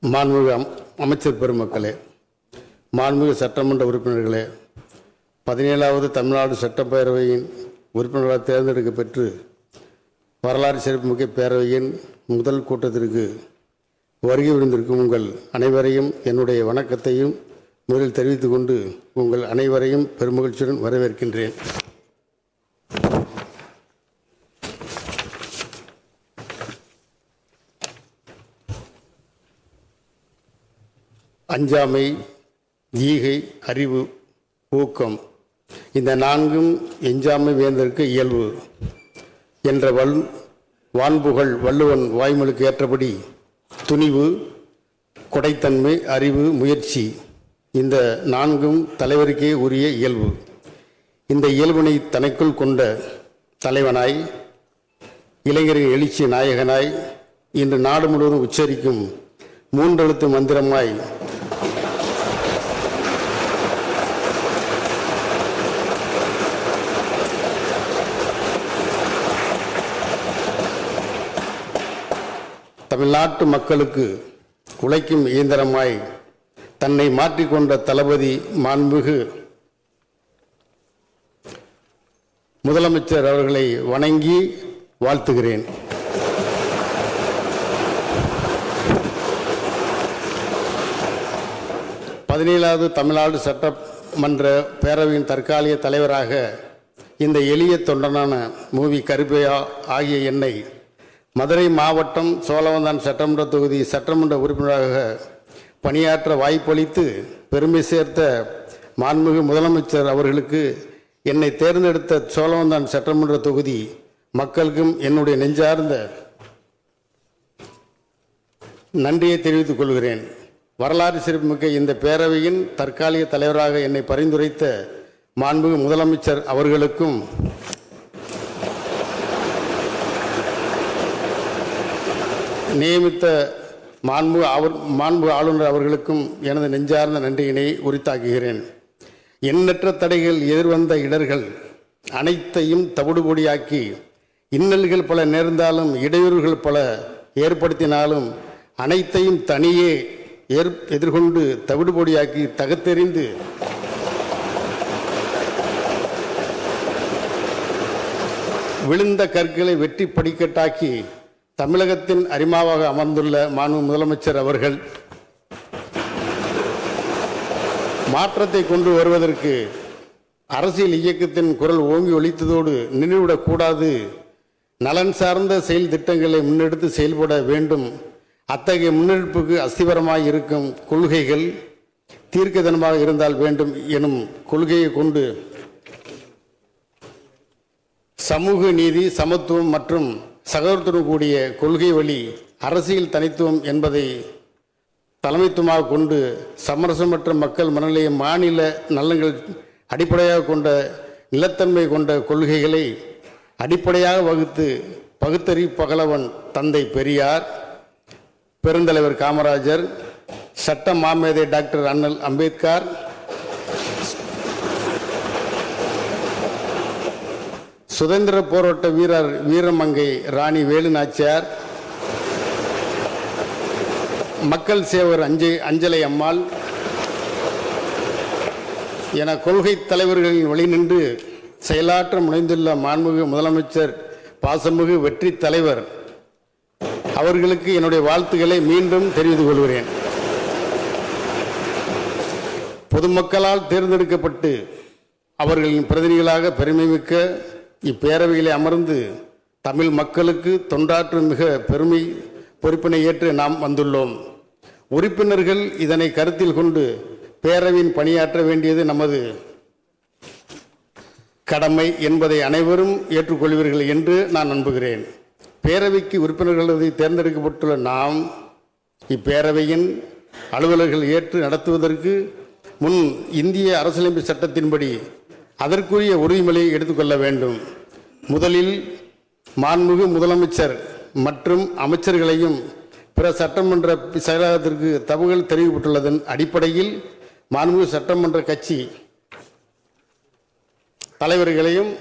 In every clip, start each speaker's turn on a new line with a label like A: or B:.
A: மாண்புமிகு அமைச்சர் பெருமக்களே, மாண்புமிகு சட்டமன்ற உறுப்பினர்களே, 17வது தமிழ்நாடு சட்டப்பேரவையின் உறுப்பினர்களாக தேர்ந்தெடுக்கப்பெற்று வரலாறு சிறப்புமிக்க பேரவையின் முதல் கூட்டத்திற்கு வருகை புரிந்திருக்கும் உங்கள் அனைவரையும் என்னுடைய வணக்கத்தையும் முதலில் தெரிவித்துக் கொண்டு உங்கள் அனைவரையும் பெருமகிழ்ச்சியுடன் வரவேற்கின்றேன். அஞ்சாமை, ஈகை, அறிவு, ஊக்கம் இந்த நான்கும் எஞ்சாமை வேந்தற்கு இயல்பு என்ற வான்புகழ் வள்ளுவன் வாய்மொழிக்கு ஏற்றபடி துணிவு, கொடைத்தன்மை, அறிவு, முயற்சி இந்த நான்கும் தலைவருக்கே உரிய இயல்பு. இந்த இயல்பினை தனக்குள் கொண்ட தலைவனாய், இளைஞரின் எழுச்சி நாயகனாய், இன்று நாடு முழுவதும் உச்சரிக்கும் மூன்றெழுத்து மந்திரமாய் தமிழ்நாட்டு மக்களுக்கு உழைக்கும் இயந்திரமாய் தன்னை மாற்றிக்கொண்ட தளபதி மாண்புமிகு முதலமைச்சர் அவர்களை வணங்கி வாழ்த்துகிறேன். பதினேழாவது தமிழ்நாடு சட்டமன்ற பேரவையின் தற்காலிக தலைவராக இந்த எளிய தொண்டனான மூவி கருப்பையா ஆகிய என்னை மதுரை மாவட்டம் சோழவந்தான் சட்டமன்ற தொகுதி சட்டமன்ற உறுப்பினராக பணியாற்ற வாய்ப்பளித்து பெருமை சேர்த்த மாண்புமிகு முதலமைச்சர் அவர்களுக்கு என்னை தேர்ந்தெடுத்த சோழவந்தான் சட்டமன்ற தொகுதி மக்களுக்கும் என்னுடைய நெஞ்சார்ந்த நன்றியை தெரிவித்துக் கொள்கிறேன். வரலாறு சிறப்புமிக்க இந்த பேரவையின் தற்காலிக தலைவராக என்னை பரிந்துரைத்த மாண்புமிகு முதலமைச்சர் அவர்களுக்கும் நியமித்த மாண்பு ஆளுநர் அவர்களுக்கும் எனது நெஞ்சார்ந்த நன்றியினை உரித்தாக்குகிறேன். எண்ணற்ற தடைகள் எதிர்வந்த இடர்கள் அனைத்தையும் தவிடுபொடியாக்கி, இன்னல்கள் பல நேர்ந்தாலும் இடையூறுகள் பல ஏற்படுத்தினாலும் அனைத்தையும் தனியே எதிர்கொண்டு தவிடுபொடியாக்கி தகத்தெறிந்து விழுந்த கற்களை வெற்றி படிக்கட்டாக்கி தமிழகத்தின் அரிமாவாக அமர்ந்துள்ள மாண்பு முதலமைச்சர் அவர்கள் மாற்றத்தை கொண்டு வருவதற்கு அரசியல் இயக்கத்தின் குரல் ஓங்கி ஒலித்ததோடு நின்றுவிடக்கூடாது, நலன் சார்ந்த செயல் திட்டங்களை முன்னெடுத்து செயல்பட வேண்டும். அத்தகைய முன்னெடுப்புக்கு அஸ்திவரமாய் இருக்கும் கொள்கைகள் தீர்க்கதனமாக இருந்தால் வேண்டும் எனும் கொள்கையை கொண்டு சமூக நீதி, சமத்துவம் மற்றும் சகோதரத்துடன் கூடிய கொள்கை வழி அரசியல் தனித்துவம் என்பதை தலைமைத்துவமாக கொண்டு சமரசமற்ற மக்கள் மனநிலையை மாநில நலன்கள் அடிப்படையாக கொண்ட நிலத்தன்மை கொண்ட கொள்கைகளை அடிப்படையாக வகுத்து பகுத்தறி பகலவன் தந்தை பெரியார், பெருந்தலைவர் காமராஜர், சட்ட மாமேதை டாக்டர் அண்ணல் அம்பேத்கர், சுதந்திர போராட்ட வீரர் வீரமங்கை ராணி வேலு நாச்சியார், மக்கள் சேவர் அஞ்சலை அம்மாள் என கொள்கை தலைவர்களின் வழி நின்று செயலாற்ற முனைந்துள்ள மாண்புமிகு முதலமைச்சர் பாசமிகு வெற்றி தலைவர் அவர்களுக்கு என்னுடைய வாழ்த்துக்களை மீண்டும் தெரிவித்துக் கொள்கிறேன். பொதுமக்களால் தேர்ந்தெடுக்கப்பட்டு அவர்களின் பிரதிநிதிகளாக பெருமைமிக்க இப்பேரவையிலே அமர்ந்து தமிழ் மக்களுக்கு தொண்டாற்றும் மிக பெருமை பொறுப்பினை ஏற்று நாம் வந்துள்ளோம். உறுப்பினர்கள் இதனை கருத்தில் கொண்டு பேரவையின் பணியாற்ற வேண்டியது நமது கடமை என்பதை அனைவரும் ஏற்றுக்கொள்வீர்கள் என்று நான் நம்புகிறேன். பேரவைக்கு உறுப்பினர்களது தேர்ந்தெடுக்கப்பட்டுள்ள நாம் இப்பேரவையின் அலுவலர்கள் ஏற்று நடத்துவதற்கு முன் இந்திய அரசியலமைப்பு சட்டத்தின்படி அதற்குரிய உறுதிமொழியை எடுத்துக்கொள்ள வேண்டும். முதலில் மாண்புமிகு முதலமைச்சர் மற்றும் அமைச்சர்களையும் பிற சட்டமன்ற செயலாளத்திற்கு தகவல் தெரிவிக்கப்பட்டுள்ளதன் அடிப்படையில் மாண்புமிகு சட்டமன்ற கட்சி தலைவர்களையும்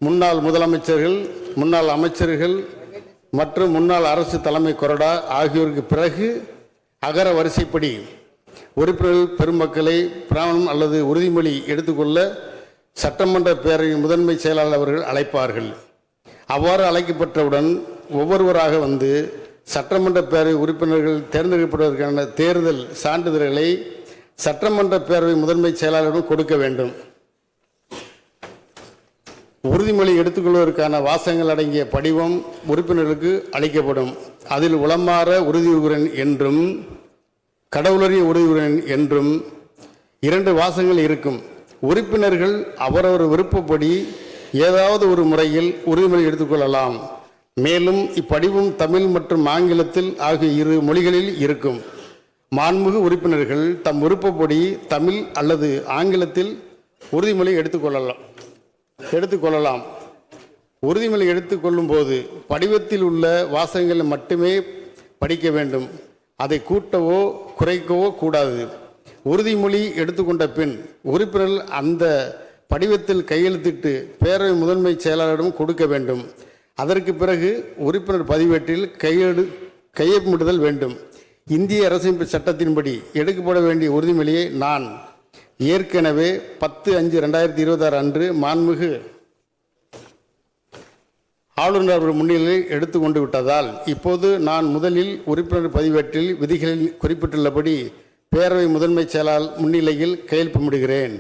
A: முன்னாள் முதலமைச்சர்கள், முன்னாள் அமைச்சர்கள் மற்றும் முன்னாள் அரசு தலைமை கொறடா ஆகியோருக்கு பிறகு அகர வரிசைப்படி உறுப்பினர்கள் பெருமக்களை பிராமணம் அல்லது உறுதிமொழி எடுத்துக்கொள்ள சட்டமன்ற பேரவையின் முதன்மை செயலாளர் அவர்கள் அழைப்பார்கள். அவ்வாறு அழைக்கப்பட்டவுடன் ஒவ்வொருவராக வந்து சட்டமன்ற பேரவை உறுப்பினர்கள் தேர்ந்தெடுக்கப்படுவதற்கான தேர்தல் சான்றிதழ்களை சட்டமன்ற பேரவை முதன்மை செயலாளரிடம் கொடுக்க வேண்டும். உறுதிமொழி எடுத்துக்கொள்வதற்கான வாசகங்கள் அடங்கிய படிவம் உறுப்பினர்களுக்கு அளிக்கப்படும். அதில் உளமாற உறுதியுறுகிறேன் என்றும் கடவுளறிய உறுதியுறுகிறேன் என்றும் 2 வாசகங்கள் இருக்கும். உறுப்பினர்கள் அவரவர் விருப்பப்படி ஏதாவது ஒரு முறையில் உறுதிமொழி எடுத்துக்கொள்ளலாம். மேலும் இப்படிவம் தமிழ் மற்றும் ஆங்கிலத்தில் ஆகிய 2 மொழிகளில் இருக்கும். மாண்புமிகு உறுப்பினர்கள் தம் விருப்பப்படி தமிழ் அல்லது ஆங்கிலத்தில் உறுதிமொழி எடுத்துக்கொள்ளலாம். உறுதிமொழி எடுத்துக்கொள்ளும் போது படிவத்தில் உள்ள வாசகங்களை மட்டுமே படிக்க வேண்டும். அதை கூட்டவோ குறைக்கவோ கூடாது. உறுதிமொழி எடுத்துக்கொண்ட பின் உறுப்பினர்கள் அந்த படிவத்தில் கையெழுத்திட்டு பேரவை முதன்மை செயலாளரிடம் கொடுக்க வேண்டும். அதற்கு பிறகு உறுப்பினர் பதிவேட்டில் கையொப்பமிடுதல் வேண்டும். இந்திய அரசியலமைப்பு சட்டத்தின்படி எடுக்கப்பட வேண்டிய உறுதிமொழியை நான் ஏற்கனவே 10/5/2026 அன்று மாண்புமிகு ஆளுநர் அவர்கள் முன்னிலையில் எடுத்துக்கொண்டு விட்டதால் இப்போது நான் முதலில் உறுப்பினர் பதிவேட்டில் விதிகளில் குறிப்பிட்டுள்ளபடி பேரவை முதன்மை செயலாளர் முன்னிலையில் கையெழுத்திடுகிறேன்.